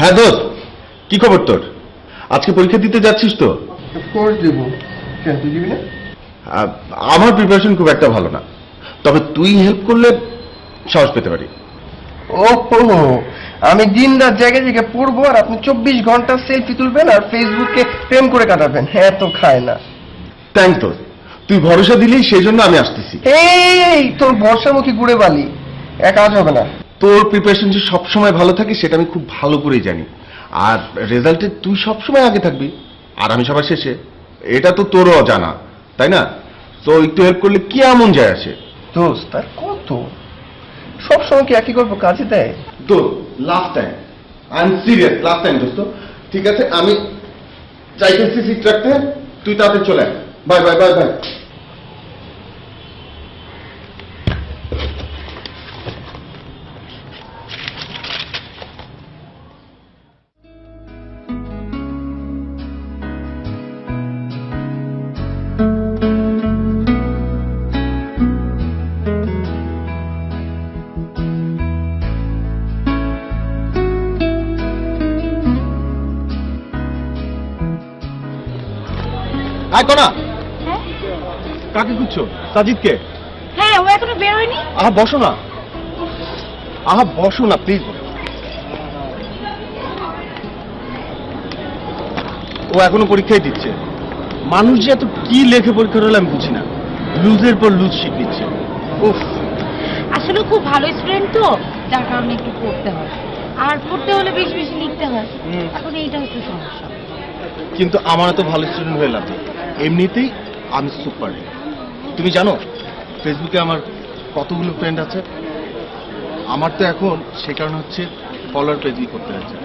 হ্যাঁ দোস্ত, কি খবর তোর? আজকে পরীক্ষা দিতে যাচ্ছিস তো? কোর্স দেব। কেন তুই দিবি না? আমার প্রিপারেশন খুব একটা ভালো না, তবে তুই হেল্প করলে সাহস পেতে পারি। ও আমি দিন রাত জায়গায় জায়গায় পড়বো আর আপনি 24 ঘন্টা সেলফি তুলবেন আর ফেসবুকে প্রেম করে কাটাবেন। হ্যাঁ তো খায় না। থ্যাংক দোস্ত, তুই ভরসা দিলি সেই জন্য আমি আসতেছি। এই তোর বর্ষামুখী গুড়ে বালি, কাজ হবে না। তোর প্রিপারেশন যে সবসময় ভালো থাকে সেটা আমি খুব ভালো করেই জানি, আর রেজাল্টে তুই সবসময় আগে থাকবি আর আমি সবার শেষে, এটা তো তোরও জানা, তাই না? তো একটু হেল্প করলে কি এমন যায় আসে? দোস্ত তার কত, সবসময় কি একই গল্প কাজে দেয়? তো last time, I am serious, last time দোস্ত। ঠিক আছে, আমি যাইতেছি সিট রাখতে, তুই তাড়াতাড়ি চলে আয়। Bye bye bye bye. আয় কোনা, হ্যাঁ কাকে খুঁজছো? সাজিদকে? হ্যাঁ, ও এখনো বের হয়নি। আহা বসো না, আহা বসো না প্লিজ। ও এখনো পরীক্ষায় দিচ্ছে। মানুষ যে এত কি লেখে পরীক্ষা হলে আমি বুঝি না, লুজের পর লুজ শিট দিচ্ছে। উফ, আসলে খুব ভালো স্টুডেন্ট তো, যার কারণে একটু পড়তে হয়, আর পড়তে হলে বেশি বেশি লিখতে হয়। এখন এইটা হচ্ছে সমস্যা। কিন্তু আমার তো ভালো স্টুডেন্ট হয়ে লাভ নেই, এমনিতেই আমি সুপার। তুমি জানো ফেসবুকে আমার কতগুলো ফ্রেন্ড আছে? আমার তো এখন সে কারণ হচ্ছে ফলোয়ার পেজই করতে হচ্ছে,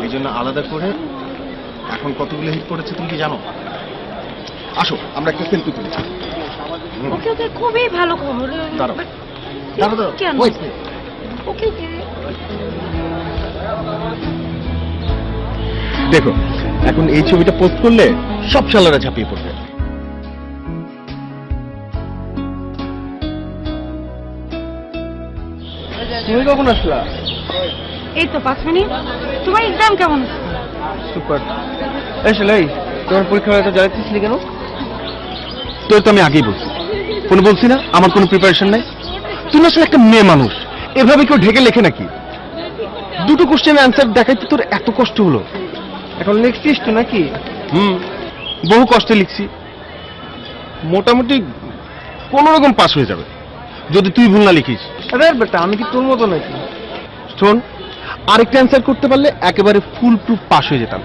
এই জন্য আলাদা করে এখন কতগুলো হিট করেছে তুমি কি জানো? আসো আমরা একটা সেলফি তুলি। ওকে ওকে, খুবই ভালো খবর। দাঁড়াও But দাঁড়াও দাঁড়াও, কেন? wait, wait. ওকে ওকে। দেখো এখন এই ছবিটা পোস্ট করলে সব শালারা ঝাঁপিয়ে পড়বে। তুমি কখন আসলা? এই তো 5 মিনিট। তোমার এক্সাম কেমন হচ্ছে? সুপার। আসলে তোমার পরীক্ষা হয়তো জানাইতেছিলি কেন? তোর তো আমি আগেই বলছি, কোনো বলছি না আমার কোনো প্রিপারেশন নাই। তুমি আসলে একটা মেয়ে মানুষ, এভাবে কেউ ঢেকে লেখে নাকি? দুটো কোশ্চেন অ্যান্সার দেখাইতে তোর এত কষ্ট হলো? এখন লিখছিস তো নাকি? বহু কষ্টে লিখছি, মোটামুটি কোন রকম পাস হয়ে যাবে যদি তুই ভুল না লিখিস। আরে বেটা, আমি কি তোর মতো নাকি? শোন, আরেকটা অ্যান্সার করতে পারলে একেবারে ফুল প্রুফ পাস হয়ে যেতাম,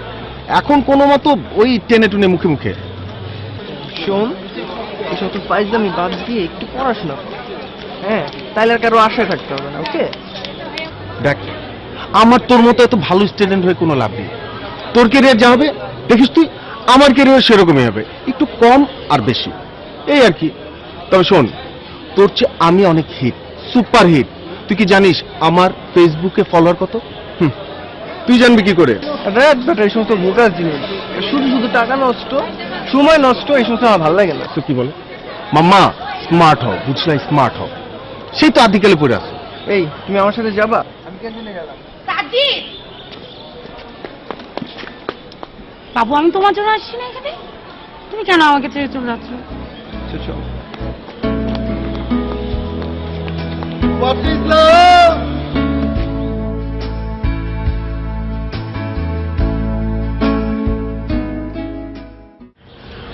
এখন কোনো মতো ওই টেনে টুনে মুখে মুখে। শোন, এসব তো পাইজামি বাদ দিয়ে একটু পড়াশোনা কর। হ্যাঁ, তাইলে আর কারো আশায় থাকতে হবে না। ওকে? দেখ, আমার তোর মতো এত ভালো স্টুডেন্ট হয়ে কোনো লাভ নেই। তোর ক্যারিয়ার যা হবে দেখিস তুই, আমার ক্যারিয়ার সেরকমই হবে, একটু কম আর বেশি, এই আর কি। তবে শোন, তোর চেয়ে আমি অনেক হিট, সুপার হিট। তুই কি জানিস আমার ফেসবুকে ফলোয়ার কত? তুই জানবি কি করে? আরে বেটা, এই সমস্ত বোকার জিনিস, শুধু শুধু টাকা নষ্ট, সময় নষ্ট, এই সমস্ত আমার ভালো লাগে না। তুই কি বলে? মাম্মা স্মার্ট হও, বুঝলাই, স্মার্ট হও। সেই তো আদিকালে পড়ে আছে। এই তুমি আমার সাথে যাবা? আমি ক্যান্টিনে গেলাম। সাজিদ, বাবু আমি তোমার জন্য আসছি না এখানে, তুমি কেন আমাকে ছেড়ে চলে যাচ্ছ? চল।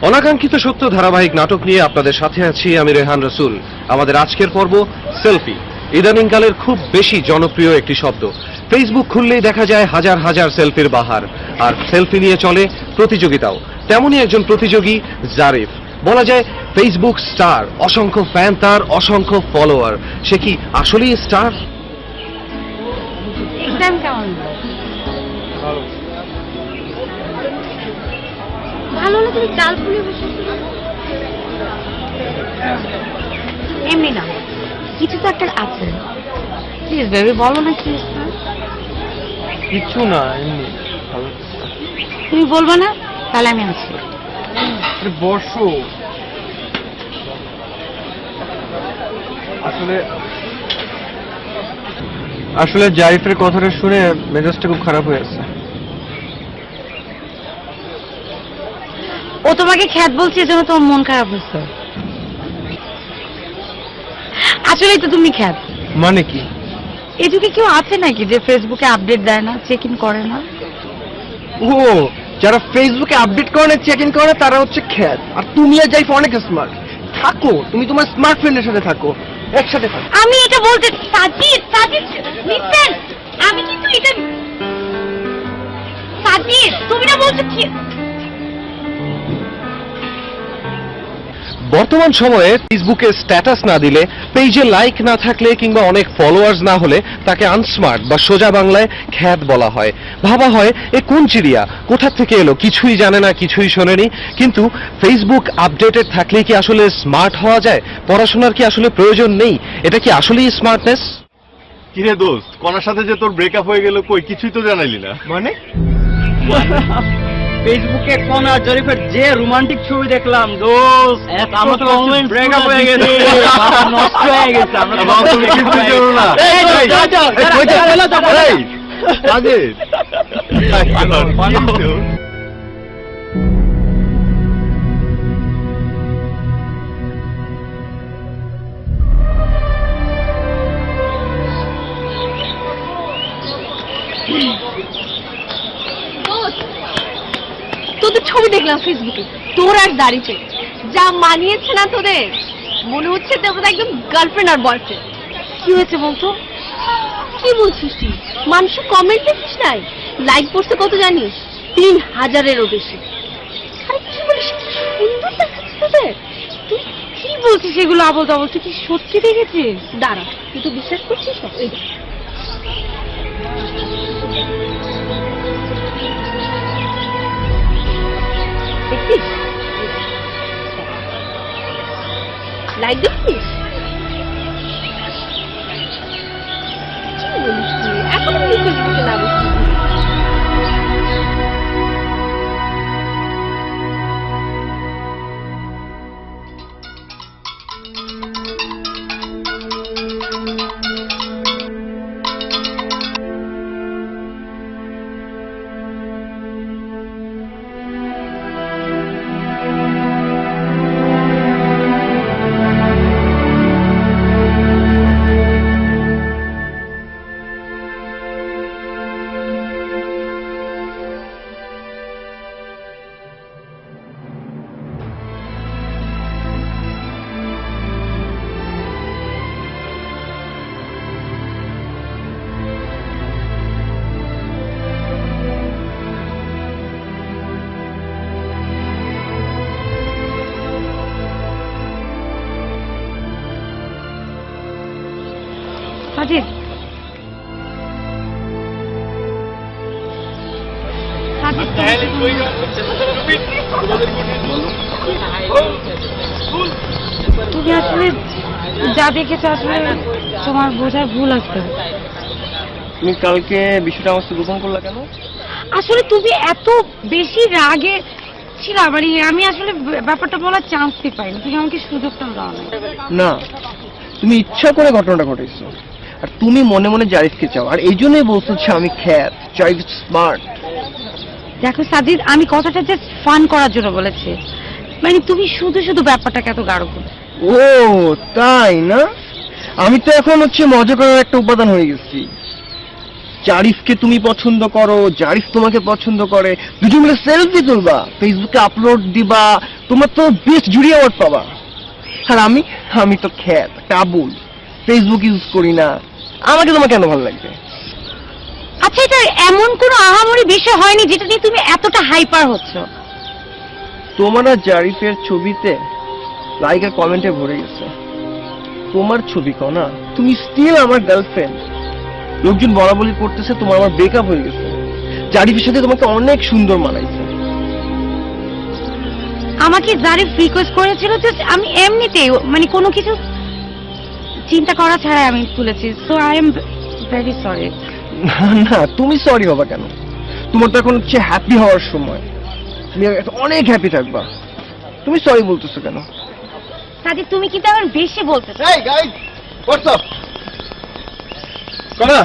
অনাকাঙ্ক্ষিত সত্য ধারাবাহিক নাটক নিয়ে আপনাদের সাথে আছি আমি রেহান রসুল। আমাদের আজকের পর্ব সেলফি, ইদানিংকালের খুব বেশি জনপ্রিয় একটি শব্দ। ফেসবুক খুললেই দেখা যায় হাজার হাজার সেলফির বাহার, আর সেলফি নিয়ে চলে প্রতিযোগিতাও। তেমনই একজন প্রতিযোগী জারিফ, বলা যায় ফেসবুক স্টার, অসংখ্য ফ্যান তার, অসংখ্য ফলোয়ার। সে কি আসলেই স্টার? এক্সাম কেমন? ভালো হলে তুমি ডাল ফুলে বসে এমনি না, কিছু তো একটা আছে। প্লিজ বেবি বলো না কি? কিছু না, এমনি ভালো। তুমি বলবে না, তাহলে আমি আছি। বসো। আসলে আসলে জারিফের কথাটা শুনে মেজাজটা খুব খারাপ হয়ে আছে। ও তোমাকে খ্যাত বলছে এজন্য তোমার মন খারাপ হচ্ছে। আসলেই তো তুমি খ্যাত। মানে কি? এই যুগে কেউ আছে নাকি যে ফেসবুকে আপডেট দেয় না, চেক ইন করে না? ও, যারা ফেসবুকে আপডেট করে না, চেক ইন করে না, তারা হচ্ছে খ্যাত। আর তুমি আর জারিফ অনেক স্মার্ট। থাকো, তুমি তোমার স্মার্ট ফ্রেন্ডের সাথে থাকো, একসাথে থাকো। আমি এটা বলতে সাজিদ লিসেন, আমি কিন্তু এটা সাজিদ, তুমি না বলছো কি? বর্তমান সময়ে ফেসবুকে স্ট্যাটাস না দিলে, পেজে লাইক না থাকলে কিংবা অনেক ফলোয়ার্স না হলে তাকে আনস্মার্ট বা সোজা বাংলায় খ্যাত বলা হয়। ভাবা হয় এ কোন চিড়িয়া, কোথা থেকে এলো, কিছুই জানে না, কিছুই শোনেনি। কিন্তু ফেসবুক আপডেটেড থাকলে কি আসলে স্মার্ট হওয়া যায়? পড়াশোনার কি আসলে প্রয়োজন নেই? এটা কি আসলেই স্মার্টনেস? কিরে দোস্ত, কনার সাথে যে তোর ব্রেকআপ হয়ে গেল, কই কিছুই তো জানাইলি না। মানে ফেসবুকে কোন আর জরিফের যে রোমান্টিক ছবি দেখলাম দোস্ত, আমরা তো ব্রেকআপ হয়ে গেছে, নষ্ট হয়ে গেছে। আমরা বাবা, তুমি কিছুই জানো না। এই, যা, যা, কই যা? এই, সাজিদ। তোদের ছবি দেখলাম ফেসবুকে, তোর আর দাড়িতে যা মানিয়েছে না তোদের, মনে হচ্ছে তোর একদম গার্লফ্রেন্ড আর বয়ফ্রেন্ড। কি হয়েছে বলতো? কি বলছিস তুই? মানুষের কমেন্ট দেখিস নাই? লাইক পড়ছে কত জানিস? 3000-এরও বেশি। আরে কি বলিস, কি সুন্দর দেখাচ্ছে তোদের। তুই কি বলছিস এগুলো আবল তাবল? তুই কি সত্যি দেখেছিস? দাঁড়া, তুই তো বিশ্বাস করছিস না? এই দেখ। দেখছিস? লাইক দেখছিস? কি বলিস তুই? এখনো তুই ফেসবুকে না বসছিস? সাজিদ, তুমি আসলে যা দেখেছো আসলে তোমার বোঝার ভুল আছে। তুমি কালকে বিষয়টা আমার সাথে গোপন করলা কেন? আসলে তুমি এত বেশি রাগে ছিল, মানে আমি আসলে ব্যাপারটা বলার চান্সই পাইনি, তুমি আমাকে সুযোগটাও দাও না। না, তুমি ইচ্ছা করে ঘটনাটা ঘটেছো, আর তুমি মনে মনে জারিফকে চাও, আর এই জন্যই বলছো যে আমি খ্যাত, জারিফ স্মার্ট। দেখো সাজিদ, আমি কথাটা জাস্ট ফান করার জন্য বলেছি, মানে তুমি শুধু শুধু ব্যাপারটাকে এত গাঢ় করো। ও তাই না? আমি তো এখন হচ্ছে মজা করার একটা উপাদান হয়ে গেছি। জারিফকে তুমি পছন্দ করো, জারিফ তোমাকে পছন্দ করে, দুজন মিলে সেলফি তুলবা, ফেসবুকে আপলোড দিবা, তোমার তো বেস্ট জুড়ি অ্যাওয়ার্ড পাবা। আর আমি তো খ্যাত, কাবুল, ফেসবুক ইউজ করি না, আমাকে তোমার কেন ভালো লাগবে? আচ্ছা, এটা এমন কোনো আহামরি বিষয় হয়নি যেটা নিয়ে তুমি এতটা হাইপার হচ্ছ। তোমার আর জারিফের ছবিতে লাইক আর কমেন্টে ভরে গেছে। তোমার ছবি কনা, তুমি স্টিল আমার গার্লফ্রেন্ড। লোকজন বলা বলি করতেছে তোমার আমার ব্রেকআপ হয়ে গেছে। জারিফের সাথে তোমাকে অনেক সুন্দর মানাইছে। আমাকে জারিফ রিকোয়েস্ট করেছিল যে আমি এমনিতেই মানে কোনো কিছু চিন্তা করা ছাড়াই আমি তুলেছি, so I am very sorry. না না, তুমি সরি হবা কেন? তোমার তো এখন হচ্ছে হ্যাপি হওয়ার সময়, তুমি অনেক হ্যাপি থাকবা, তুমি সরি বলতেছো কেন? সাজিদ, তুমি কিন্তু আমার বেশি বলতেছো। এই গাইস, হোয়াটস আপ? কনা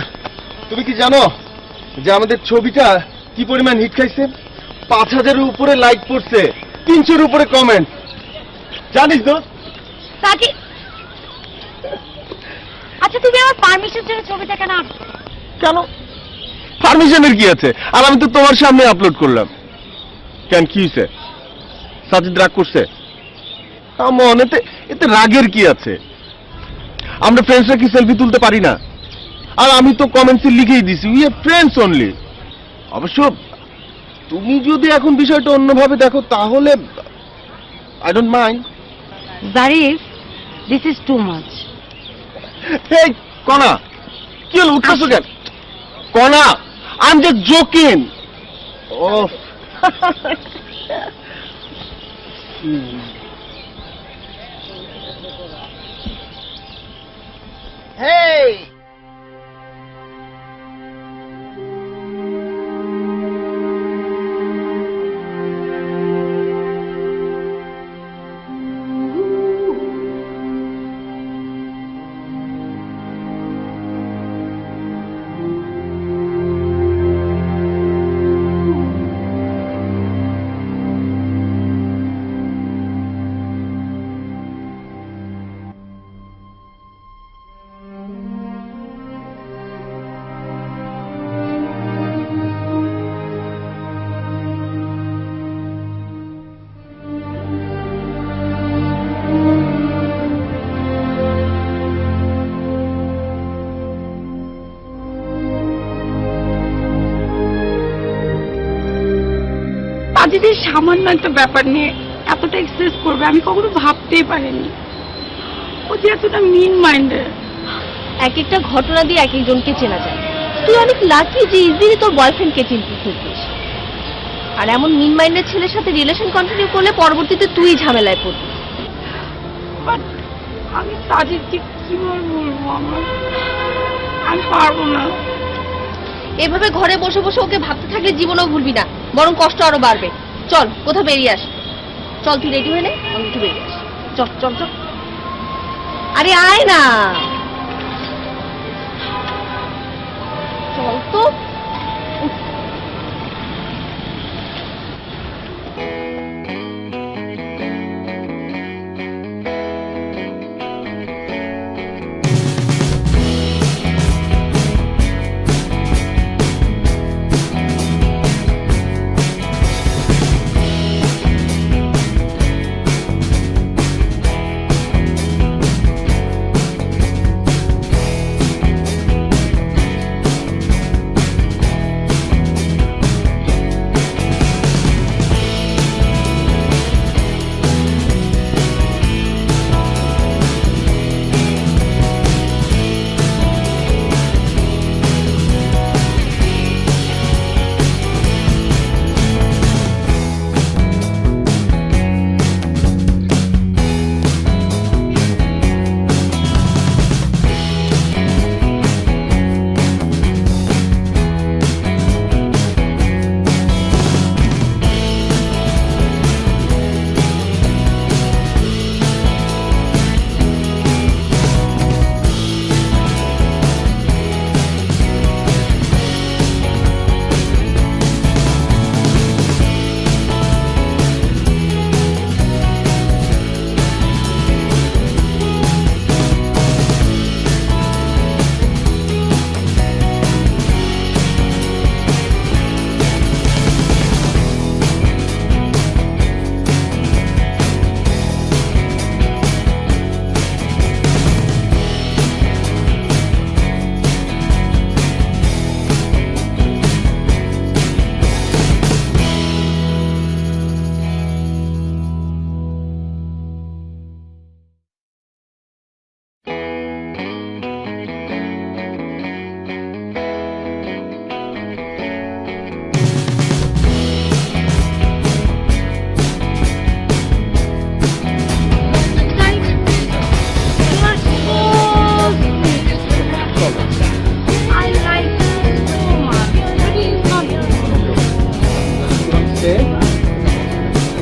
তুমি কি জানো যে আমাদের ছবিটা কি পরিমাণ হিট খাইছে? 5000-এর উপরে লাইক পড়ছে, 300-এর উপরে কমেন্ট। জানিস তো? তাকে আচ্ছা তুমি আমার পারমিশন ছাড়া ছবিটা কেন কেন? পারমিশনের কি আছে? আর আমি তো তোমার সামনে আপলোড করলাম। কেন, কি হয়েছে? সাজিদ রাগ করছে? আমন, এতে রাগের কি আছে? আমরা ফ্রেন্ডসরা কি সেলফি তুলতে পারি না? আর আমি তো কমেন্টসে লিখেই দিছি, উই আর ফ্রেন্ডস অনলি। অবশ্য তুমি যদি এখন বিষয়টা অন্যভাবে দেখো তাহলে I don't mind. Zarif, this is too much. এই কনা, কি হলো, উঠতেছো কেন? কনা, I am just joking. Of. Hey! সাজিদের সামান্য একটা ব্যাপার নিয়ে এতটা এক্সপ্রেস করবে আমি কখনো ভাবতেই পারিনি। ও যে এতটা মিন মাইন্ডেড। এক একটা ঘটনা দিয়ে এক একজনকে চেনা যায়। তুই অনেক লাকি যে ইজিলি তোর বয়ফ্রেন্ডকে চিনতে ফেলতিস। আর এমন মিন মাইন্ডের ছেলের সাথে রিলেশন কন্টিনিউ করলে পরবর্তীতে তুই ঝামেলায় পড়বি। বাট আমি সাজিদকে কিভাবে বলবো? আমি পারবো না। এভাবে ঘরে বসে বসে ওকে ভাবতে থাকলে জীবনেও ভুলবি না, বরং কষ্ট আরো বাড়বে। চল কোথাও বেরিয়ে আস। চল, তুই রেডি হয়ে নে, আমি একটু বেরিয়ে আস। চল চল চল, আরে আয় না, চল তো।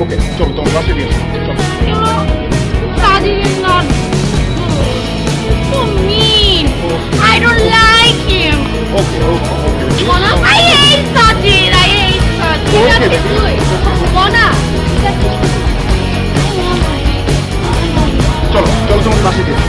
ওকে চলো তোমার বাসে দিয়ে আসো, চলো। Sajid is not good. So mean. I don't like him. Okay okay Mona, I hate Sajid. I hate Sajid. Okay, ঠিক আছে, baby. তুই। Mona, ঠিক আছে। চলো চলো তোমার বাসে দিয়ে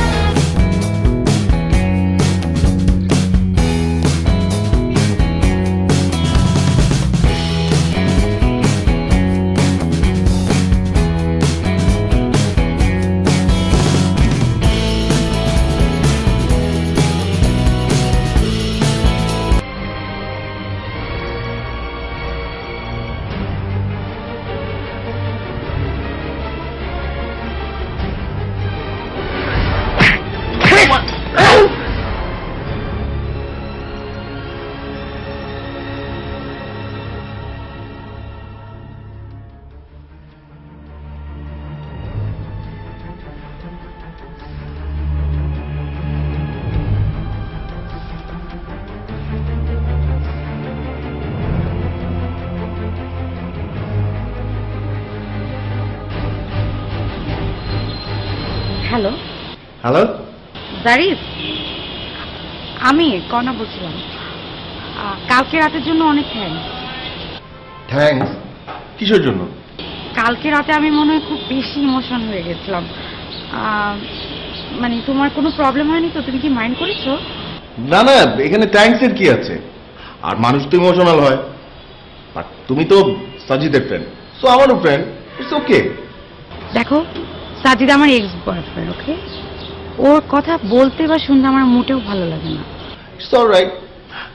হ্যালো হ্যালো জারিস, আমি কনা বলছিলাম। কালকে রাতের জন্য অনেক থ্যাঙ্কস। থ্যাঙ্কস কিসের জন্য? কালকে রাতে আমি মনে হয় খুব বেশি ইমোশন হয়ে গেছিলাম। মানে তোমার কোনো প্রবলেম হয়নি তো? তুমি কি মাইন্ড করেছো? না না, এখানে থ্যাঙ্কস এর কি আছে? আর মানুষ তো ইমোশনাল হয়। আর তুমি তো সাজিদের ফ্রেন্ড, সো আমারও ফ্রেন্ড, ইটস ওকে। দেখো, সাজিদ আমার এক্স বয়ফ্রেন্ড, ওকে? ওর কথা বলতে বা শুনতে আমার মোটেও ভালো লাগে না। It's alright.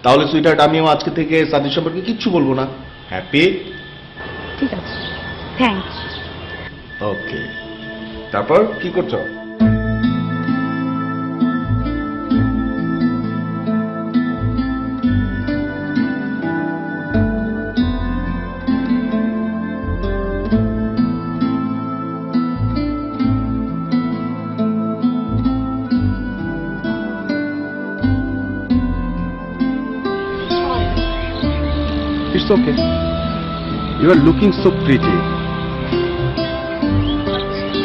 তাহলে সুইটার্ট, আমিও আজকে থেকে সাজিদ সম্পর্কে কিচ্ছু বলবো না। হ্যাপি? ঠিক আছে, থ্যাঙ্কস। ওকে, তারপর কি করছো? It's okay. You are looking so pretty.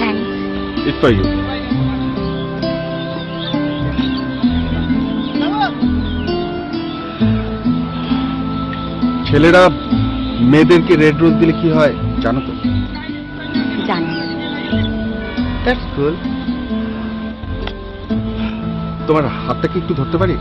Thanks. It's for you. ছেলেরা মেয়েদেরকে রেড রোজ দিলে কি হয় জানো তো? জানি। দ্যাটস কুল। তোমার হাতটা কি একটু ধরতে পারি?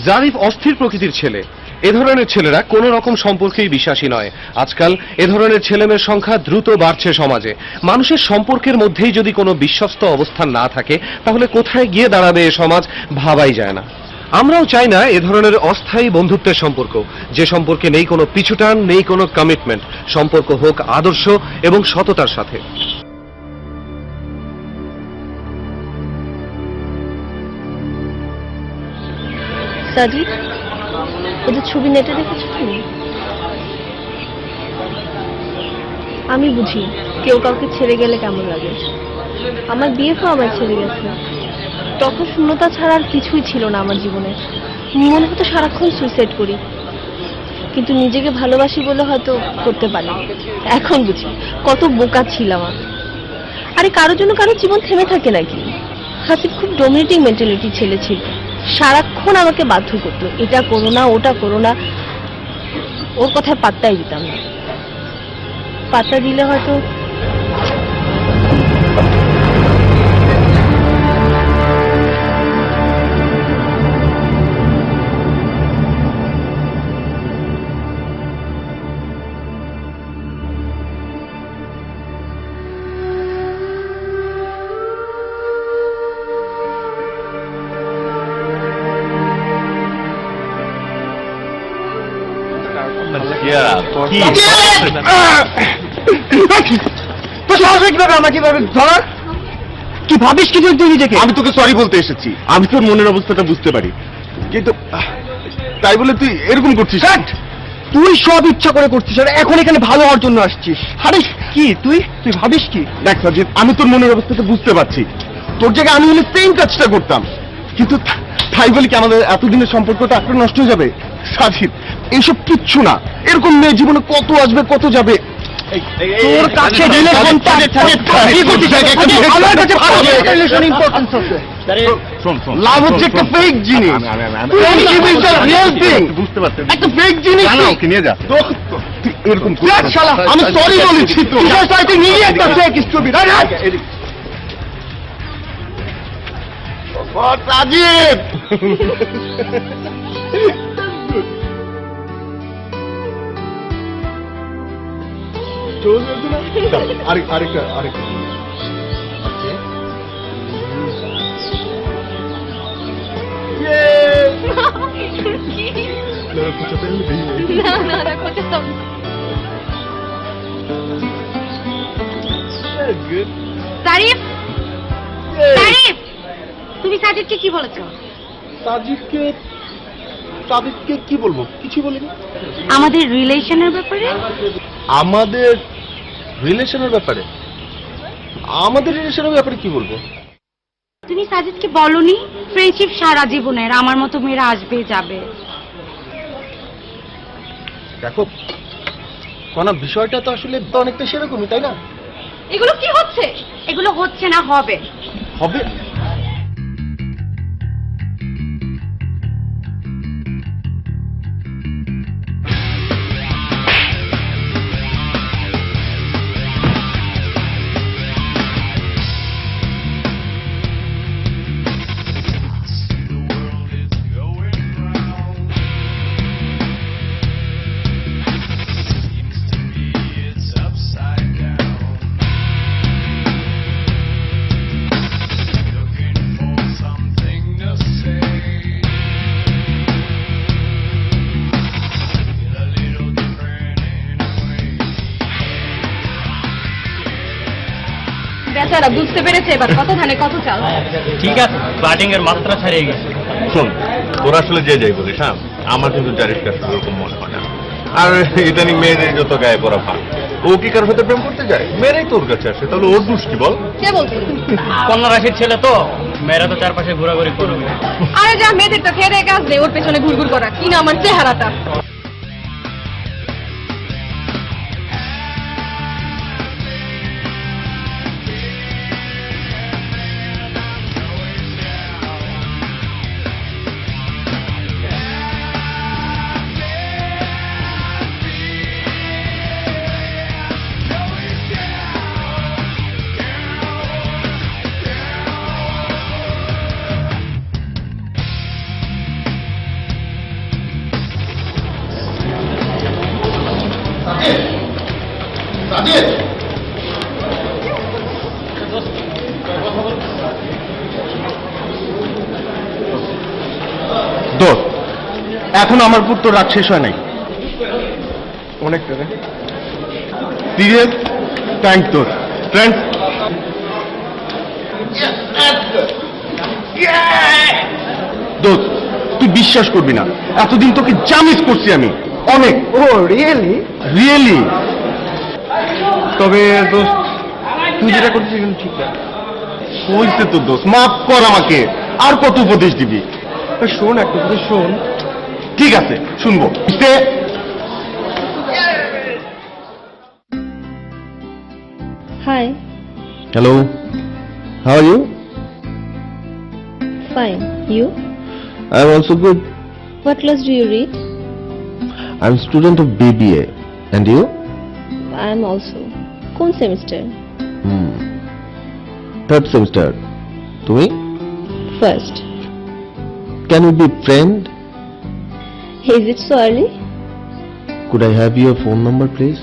জারিফ অস্থির প্রকৃতির ছেলে। এ ধরনের ছেলেরা কোনো রকম সম্পর্কেই বিশ্বাসী নয়। আজকাল এ ধরনের ছেলেমেয়ের সংখ্যা দ্রুত বাড়ছে সমাজে। মানুষের সম্পর্কের মধ্যেই যদি কোনো বিশ্বস্ত অবস্থান না থাকে, তাহলে কোথায় গিয়ে দাঁড়াবে এ সমাজ ভাবাই যায় না। আমরাও চাই না এ ধরনের অস্থায়ী বন্ধুত্বের সম্পর্ক, যে সম্পর্কে নেই কোনো পিছুটান, নেই কোনো কমিটমেন্ট। সম্পর্ক হোক আদর্শ এবং সততার সাথে। সাজিদ, ওদের ছবি নেটে দেখেছো তুমি? আমি বুঝি কেউ কাউকে ছেড়ে গেলে কেমন লাগে। আমার বিয়ে তো আমার ছেড়ে গেছে, তখন শূন্যতা ছাড়া আর কিছুই ছিল না আমার জীবনে। মনে হতো সারাক্ষণ সুইসাইড করি, কিন্তু নিজেকে ভালোবাসি বলে হয়তো করতে পারি। এখন বুঝি কত বোকা ছিলাম আমি। আরে কারোর জন্য কারোর জীবন থেমে থাকে নাকি? হাসিব খুব ডমিনেটিং মেন্টালিটি ছেলে ছিল, সারাক্ষণ আমাকে বাধ্য করতো, এটা করো না ওটা করো না। ওর কথায় পাত্তাই দিতাম না। পাত্তা দিলে হয়তো আমাকে ধরার কি ভাবিস কি তুই নিজেকে? আমি তোকে সরি বলতে এসেছি। আমি তোর মনের অবস্থাটা বুঝতে পারি, কিন্তু তাই বলে তুই এরকম করছিস? তুই সব ইচ্ছা করে করছিস আর এখন এখানে ভালো হওয়ার জন্য আসছিস। আরে কি তুই তুই ভাবিস কি? দেখ সাজিদ, আমি তোর মনের অবস্থাটা বুঝতে পারছি। তোর জায়গায় আমি হলে সেম কাজটা করতাম, কিন্তু তাই বলে কি আমাদের এতদিনের সম্পর্কটা আজকে নষ্ট হয়ে যাবে? সাজিদ, এইসব কিচ্ছু না। এরকম মেয়ে জীবনে কত আসবে কত যাবে। তোর কাছে রিলেশনটা কি করছিস? আমার কাছে রিলেশন ইম্পর্টেন্স আছে। লাভ হচ্ছে একটা ফেক জিনিস। বুঝতে পারছি, একটা ফেক জিনিস। ওকে নিয়ে যা। এরকম আমি সরি বলেছি তো। নিয়ে একটা ফেক স্টুপিড। রাজীব, আরেকটা তারিফ, তারিফ, তুমি সাজিদকে কি বলেছো? সাজিদকে কি বলবো? কিছু বলিনি। আমাদের রিলেশনের ব্যাপারে? আমাদের রিলেশনের ব্যাপারে? আমাদের রিলেশনের ব্যাপারে কি বলবো? তুমি সাজিদকে বলনি ফ্রেন্ডশিপ সারা জীবনের, আমার মতো মেয়েরা আসবে যাবে। দেখো কোন বিষয়টা তো আসলে তো অনেকটা সেরকমই, তাই না? এগুলো কি হচ্ছে? এগুলো হচ্ছে না, হবে। হবে। বেচারা বুঝতে পেরেছে এবার কত ধানে কত চাল। ঠিক আছে, ব্লাডিং এর মাত্রা ছাড়িয়ে গেছে। শোন, তোরা আসলে যে যাই বলিস, হ্যাঁ, আমার কিন্তু জারিফকে আসলে ওরকম মনে হয় না। আর ইদানিং মেয়েদের যত গায়ে পড়া ভাগ, ও কি কারোর সাথে প্রেম করতে যায়? মেয়েরাই তোর কাছে আসে, তাহলে ওর দোষ কি বল? কে বলছে? কন্যা রাশির ছেলে তো, মেয়েরা তো চারপাশে ঘোরাঘুরি করবে। আরে যা, মেয়েদের তো খেয়ে কাজ নেই, ওর পেছনে ঘুরঘুর করা। কি না আমার চেহারাটা। এখন আমার পুত্র তো রাগ শেষ হয় নাই। অনেকটা রে। সিরিয়াস থ্যাংক তোর ফ্রেন্ডস। দোস্ত তুই বিশ্বাস করবি না, এতদিন তোকে যা মিস করছি আমি অনেক, ও রিয়েলি? রিয়েলি। তবে দোস্ত তুই যেটা করছিস কিন্তু ঠিক না। হয়েছে তো দোস্ত, মাফ কর আমাকে, আর কত উপদেশ দিবি? শোন একটা কথা শোন। ঠিক আছে শুনবো। Hi, hello, how are you? Fine, you? I am also good. What class do you read? I am student of BBA and you? I am also. কোন সেমিস্টার? Third semester. তুমি? First. Can you be friend? Is it so early? Could I have your phone number, please?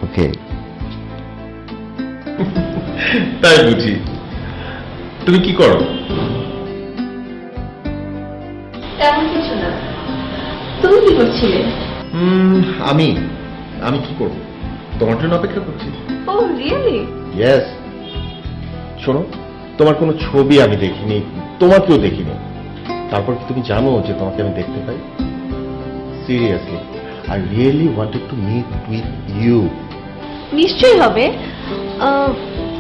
Okay. তাই বুঝি। তুমি কি করো? তেমন কিছু না। তুমি কি করছিলে? আমি কি করব? তোমার জন্য অপেক্ষা করছি। ও রিয়েলি? ইয়েস। শোনো, তোমার কোনো ছবি আমি দেখিনি, তোমাকেও দেখিনি, তারপর কি তুমি জানো যে তোমাকে আমি দেখতে পাই? Seriously, I really wanted to meet with you. নিশ্চয়ই হবে,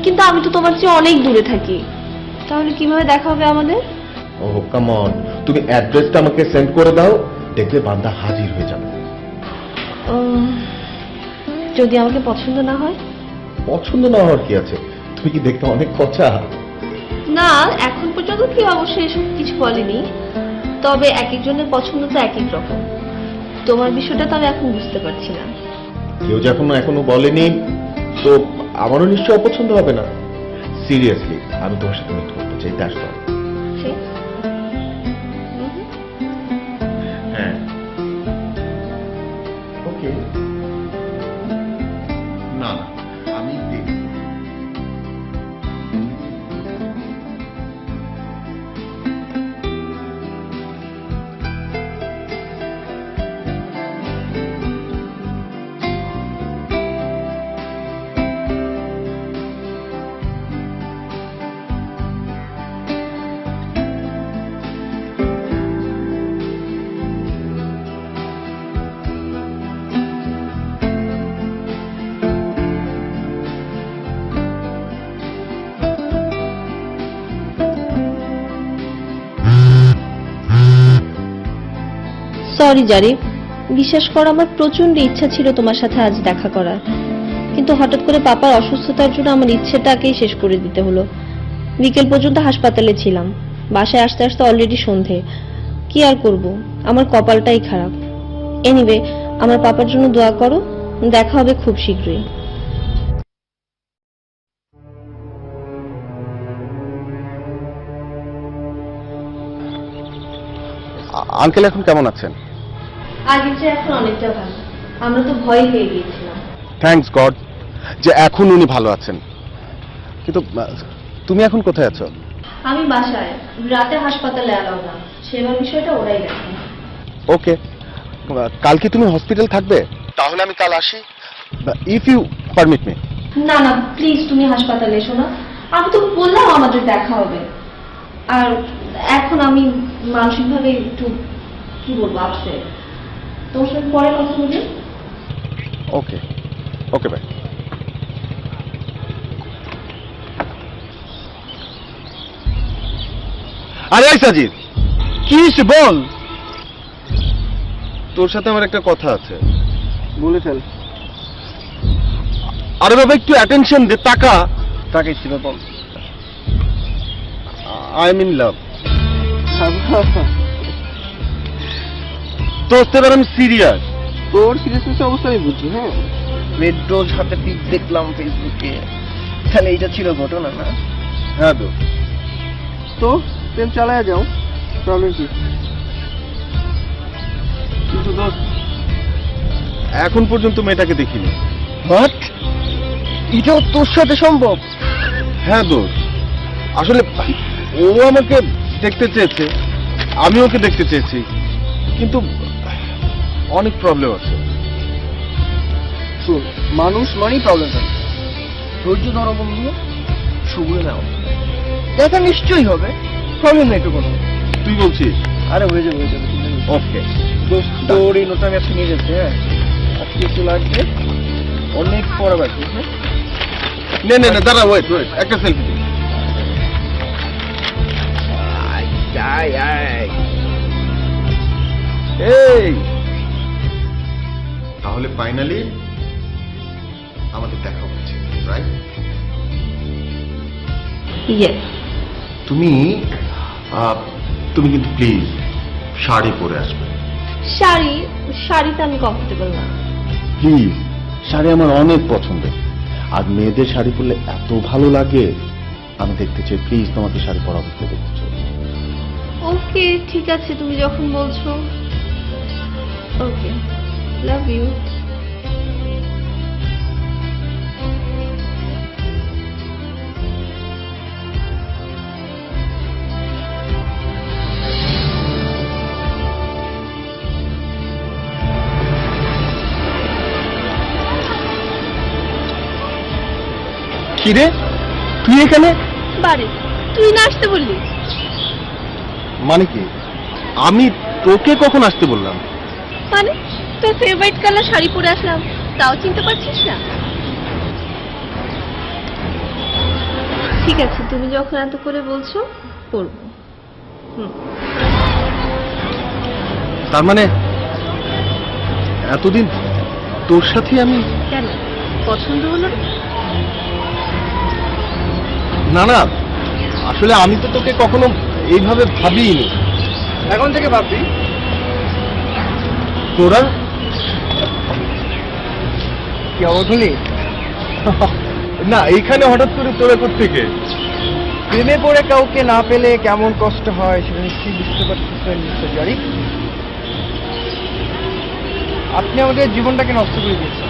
কিন্তু আমি তো তোমার চেয়ে অনেক দূরে থাকি। তাহলে কিভাবে দেখা হবে আমাদের? ওহ কাম অন, তুমি অ্যাড্রেসটা আমাকে সেন্ড করে দাও, দেখবে বান্দা হাজির হয়ে যাবে। যদি আমাকে পছন্দ না হয়? পছন্দ না হওয়ার কি আছে, তুমি কি দেখতে অনেক পচা? না, এখন পর্যন্ত কেউ অবশ্যই এসব কিছু বলেনি, তবে এক একজনের পছন্দ তো এক এক রকম। তোমার বিষয়টা তো আমি এখন বুঝতে পারছি না। কেউ যখন এখনো বলেনি, তো আমারও নিশ্চয় অপছন্দ হবে না। সিরিয়াসলি, আমি তোমার সাথে মিট করতে চাই, দ্যাটস অল। হ্যাঁ, ওকে। না, আমি দেখি। সরি জারিফ, বিশ্বাস করো আমার প্রচন্ড ইচ্ছা ছিল তোমার সাথে আজ দেখা করার, কিন্তু হঠাৎ করে পাপার অসুস্থতার জন্য আমার ইচ্ছেটাকেই শেষ করে দিতে হলো। বিকেল পর্যন্ত হাসপাতালে ছিলাম, বাসায় আসতে আসতে অলরেডি সন্ধে। কি আর করব, আমার কপালটাই খারাপ। এনিওয়ে, আমার পাপার জন্য দোয়া করো, দেখা হবে খুব শীঘ্রই। আঙ্কেল এখন কেমন আছেন? আগের চেয়ে এখন অনেকটা ভালো। আমরা তো ভয় পেয়ে গিয়েছিলাম। থ্যাঙ্কস গড যে এখন উনি ভালো আছেন। কিন্তু তুমি এখন কোথায় আছো? আমি বাসায়, রাতে হাসপাতালে এলাও না, সেবার বিষয়টা ওরাই দেখে। ওকে, কালকে তুমি হসপিটাল থাকবে? তাহলে আমি কাল আসি, ইফ ইউ পারমিট মি। না না, প্লিজ তুমি হাসপাতালে এসো না। আমি তো বললাম আমাদের দেখা হবে। আর এখন আমি মানসিকভাবে একটু কি বলবো, আপসেট। তোমার সাথে পরে কথা বলি। ওকে ওকে, বাই। আরে সাজিদ, কি হয়েছে বল। তোর সাথে আমার একটা কথা আছে। বলে ফেল। আরে বাবা একটু অ্যাটেনশন দে, টাকা। তাকাইছি বা বল। I am in love. দোস্ত এবার আমি সিরিয়াস। তোর সিরিয়াসনেস অবস্থা আমি বুঝি। হ্যাঁ, রেড রোজ হাতে পিক দেখলাম ফেসবুকে, তাহলে এইটা ছিল ঘটনা না? হ্যাঁ দোস্ত। তো প্রেম চালায়া যাও, প্রবলেম কি? কিন্তু দোস্ত এখন পর্যন্ত মেয়েটাকে দেখিনি। হোয়াট? এটাও তোর সাথে সম্ভব? হ্যাঁ দোস্ত, আসলে ও আমাকে দেখতে চেয়েছে, আমি ওকে দেখতে চেয়েছি, কিন্তু অনেক প্রবলেম আছে। শুন, মানুষ মানেই প্রবলেম থাকে। ধৈর্য ধরো বন্ধু, শুভরে নাও, দেখা নিশ্চয়ই হবে, প্রবলেম নেই তো কোনো। তুই বলছিস? আরে হয়ে যাবে হয়ে যাবে। ওকে। দোস্ত, তোর এই নোটটা আমি আজকে নিয়ে যাচ্ছি। হ্যাঁ, আজকে একটু লাগবে, অনেক পড়া বাকি। হ্যাঁ, নে নে নে, দাঁড়া, ওয়েট ওয়েট, একটা সেলফি দিই। এই তাহলে ফাইনালি আমাদের দেখা হচ্ছে, রাইট? ইয়েস। তুমি তুমি কিন্তু প্লিজ শাড়ি পরে আসবে। শাড়িতে আমি কমফোর্টেবল না। প্লিজ, শাড়ি আমার অনেক পছন্দের, আর মেয়েদের শাড়ি পরলে এত ভালো লাগে, আমি দেখতে চাই। প্লিজ তোমাকে শাড়ি পরা অবস্থা দেখতে চাই। ওকে, ঠিক আছে, তুমি যখন বলছো। ওকে, লাভ ইউ। কিরে, তুই এখানে? বারে, তুই না আসতে বললি? মানে কি? আমি তোকে কখন আসতে বললাম? মানে তোর ফেভারিট কালার শাড়ি পরে আসলাম, তাও চিনতে পারছিস না? ঠিক আছে, তুমি যখন এত করে বলছো পরবো। তার মানে এতদিন তোর সাথে আমি? কেন, পছন্দ হলো না? না না, আসলে আমি তো তোকে কখনো এইভাবে ভাবিনি। এখন থেকে ভাববি? তোরা কি অবস্থা? না, এইখানে হঠাৎ করে তোরা কোত্থেকে? প্রেমে পড়ে কাউকে না পেলে কেমন কষ্ট হয় সেটা নিশ্চয়ই বুঝতে পারতেছেন মিস্টার জারিফ। আপনি আমাদের জীবনটাকে নষ্ট করে দিয়েছেন।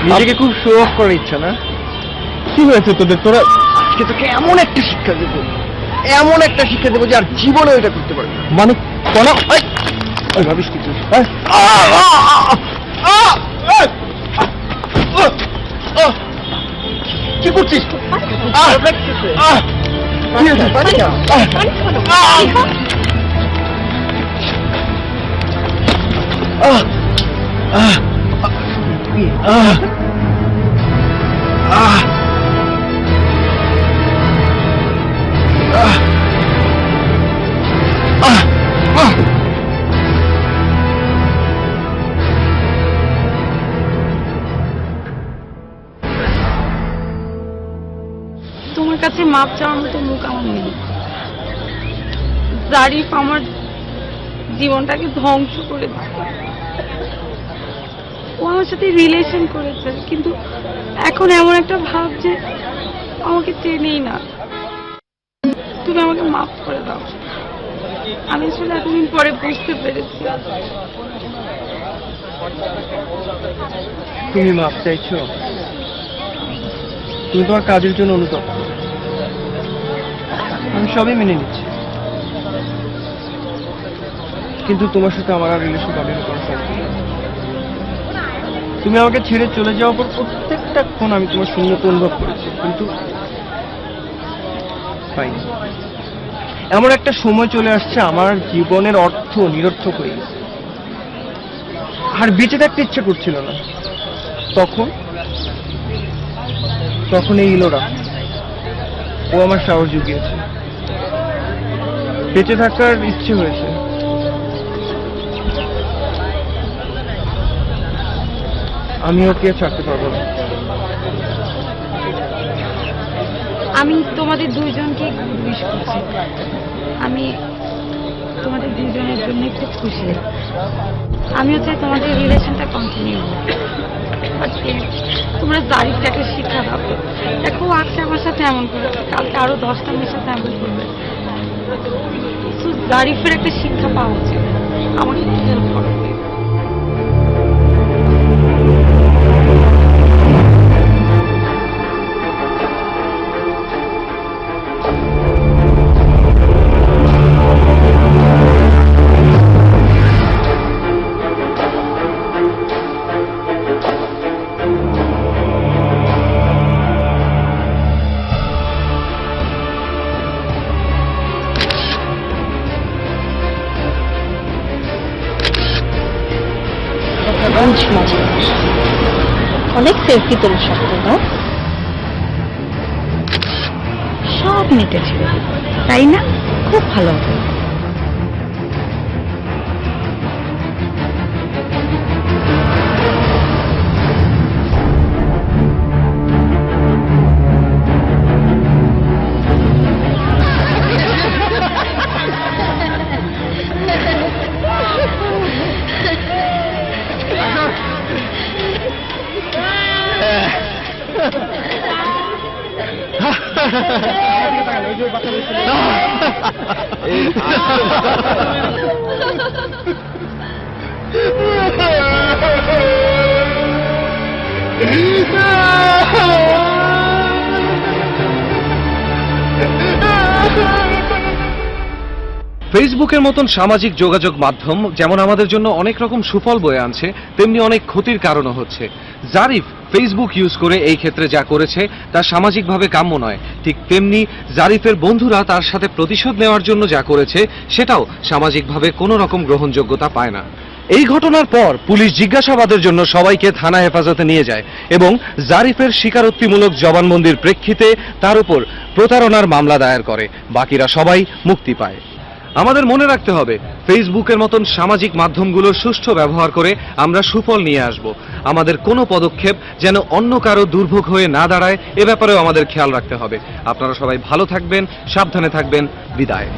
নিজেকে খুব শো অফ করার ইচ্ছা না? কি হয়েছে তোদের? তোরা আজকে তোকে এমন একটা শিক্ষা দেবো, এমন একটা শিক্ষা দেবো যে আর জীবনে ওইটা করতে পারবে না। মানে কোন ভাবিস কিছু? কি করছিস? তোমার কাছে মাপ চাওয়ার মতো মুখ আমার নেই। জারিফ আমার জীবনটাকে ধ্বংস করে দিচ্ছে। ও আমার সাথে রিলেশন করেছে, কিন্তু এখন এমন একটা ভাব যে আমাকে চেনেই না। তুমি আমাকে মাফ করে দাও। আমি আসলে এতদিন পরে বুঝতে পেরেছি। তুমি মাপ চাইছো? তুমি তোমার কাজের জন্য অনুতপ্ত, আমি সবই মেনে নিচ্ছি, কিন্তু তোমার সাথে আমার আর রিলেশন কন্টিনিউ করা সম্ভব না। তুমি আমাকে ছেড়ে চলে যাওয়ার পর প্রত্যেকটা ক্ষণ আমি তোমার শূন্যতা অনুভব করেছি, কিন্তু পাইনি। এমন একটা সময় চলে আসছে আমার জীবনের অর্থ নিরর্থক হয়ে গেছে, আর বেঁচে থাকতে ইচ্ছে করছিল না। তখন এই ইলোরা, ও আমার সাহস জুগিয়েছে, বেঁচে থাকার ইচ্ছে হয়েছে। আমি ওকে ছাড়তে পারবো না। আমি তোমাদের দুইজনকে উইশ করছি। আমি তোমাদের দুইজনের জন্য খুব খুশি। আমিও চাই তোমাদের রিলেশনটা কন্টিনিউ হোক। তোমরা জারিফটাকে শিক্ষা দাও। দেখো, আজকে আমার সাথে এমন করেছে, কালকে আরো 10টা মেয়ের সাথে এমন করবে। জারিফের একটা শিক্ষা পাওয়া উচিত। আমাকে হেল্প করো। মজা অনেক সেলফি তোলা শক্ত না সব নেটে ছিল তাই না? খুব ভালো হবে। ফেসবুকের মতন সামাজিক যোগাযোগ মাধ্যম যেমন আমাদের জন্য অনেক রকম সুফল বয়ে আনছে, তেমনি অনেক ক্ষতির কারণও হচ্ছে। জারিফ ফেসবুক ইউজ করে এই ক্ষেত্রে যা করেছে তা সামাজিকভাবে কাম্য নয়, ঠিক তেমনি জারিফের বন্ধুরা তার সাথে প্রতিশোধ নেওয়ার জন্য যা করেছে সেটাও সামাজিকভাবে কোনো রকম গ্রহণযোগ্যতা পায় না। এই ঘটনার পর পুলিশ জিজ্ঞাসাবাদের জন্য সবাইকে থানা হেফাজতে নিয়ে যায় এবং জারিফের স্বীকারোক্তিমূলক জবানবন্দির প্রেক্ষিতে তার উপর প্রতারণার মামলা দায়ের করে। বাকিরা সবাই মুক্তি পায়। আমাদের মনে রাখতে হবে, ফেসবুকের মতন সামাজিক মাধ্যমগুলোর সুষ্ঠু ব্যবহার করে আমরা সুফল নিয়ে আসব। আমাদের কোনো পদক্ষেপ যেন অন্য কারো দুর্ভোগ হয়ে না দাঁড়ায়, এ ব্যাপারেও আমাদের খেয়াল রাখতে হবে। আপনারা সবাই ভালো থাকবেন, সাবধানে থাকবেন। বিদায়।